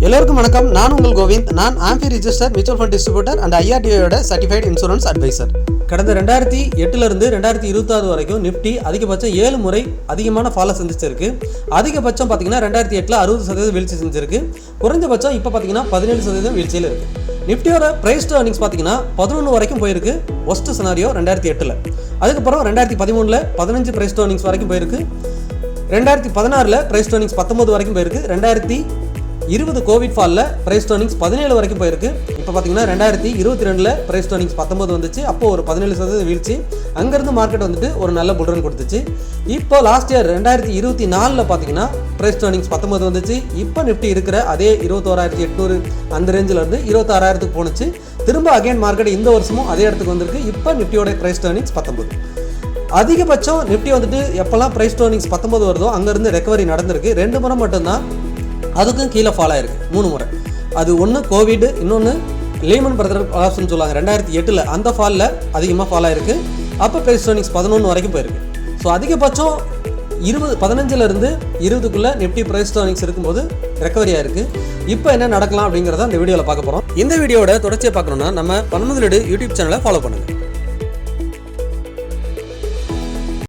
எல்லோருக்கும் வணக்கம். நான் உங்கள் கோவிந்த். நான் AMFI register mutual fund distributor and IRDAயோட சர்டிஃபைட் இன்சூரன்ஸ் அட்வைசர். கடந்த 2008லிருந்து 2026 வரைக்கும் நிஃப்டி அதிகபட்சம் 7 முறை அதிகமான ஃபாலை சந்திச்சிருக்கு. அதிகபட்சம் பார்த்தீங்கன்னா 2008 60% வீழ்ச்சி செஞ்சிருக்கு. குறைஞ்சபட்சம் இப்போ பார்த்தீங்கன்னா 17% வீழ்ச்சியில் இருக்குது. நிஃப்டியோட பிரைஸ் டு earnings பார்த்தீங்கன்னா 11 வரைக்கும் போயிருக்கு. Worst scenario 2008. அதுக்கப்புறம் 2013 15 பிரைஸ் டு earnings வரைக்கும் போயிருக்கு. 2016 பிரைஸ் டு earnings 19 வரைக்கும் போயிருக்கு. 2020 கோவிட் ஃபாலில் பிரைஸ் டு earnings 17 வரைக்கும் போயிருக்கு. இப்போ பார்த்தீங்கன்னா 2022 பிரைஸ் டு earnings 19 வந்துச்சு. அப்போ ஒரு 17% வீழ்ச்சி. அங்கேருந்து மார்க்கெட் வந்துட்டு ஒரு நல்ல புல்ரன் கொடுத்துச்சு. இப்போ லாஸ்ட் இயர் 2024 பார்த்தீங்கன்னா பிரைஸ் டு earnings 19 வந்துச்சு. இப்போ நிஃப்டி இருக்கிற அதே 21,800 அந்த ரேஞ்சில் இருந்து 26,000 போணுச்சு. திரும்ப அகைன் மார்க்கெட் இந்த வருஷமும் அதே இடத்துக்கு வந்திருக்கு. இப்போ நிஃப்டியோட பிரைஸ் டு earnings 19. அதிகபட்சம் நிஃப்டி வந்துட்டு எப்போல்லாம் பிரைஸ் டு earnings 19 வருதோ அங்கேருந்து ரெக்கவரி நடந்திருக்கு. 2 முறை மட்டும்தான் அதுக்கும் கீழே ஃபால் ஆயிருக்கு. 3 முறை. அது ஒன்று கோவிட், இன்னொன்று லீமன் பிரதர் கொலாப்ஸ்னு சொல்லுவாங்க 2008 அந்த ஃபாலில் அதிகமாக ஃபால் ஆயிருக்கு. அப்போ பிரைஸ் டு earnings 11 வரைக்கும் போயிருக்கு. ஸோ அதிகபட்சம் 15லேருந்து 20க்குள்ளே நிஃப்டி பிரைஸ் டு earnings இருக்கும்போது ரெக்கவரி ஆயிருக்கு. இப்போ என்ன நடக்கலாம் அப்படிங்கிறத இந்த வீடியோவில் பார்க்க போகிறோம். இந்த வீடியோட தொடர்ச்சியை பார்க்கணுன்னா நம்ம பணமுதலீடு யூடியூப் சேனலை ஃபாலோ பண்ணுங்கள்.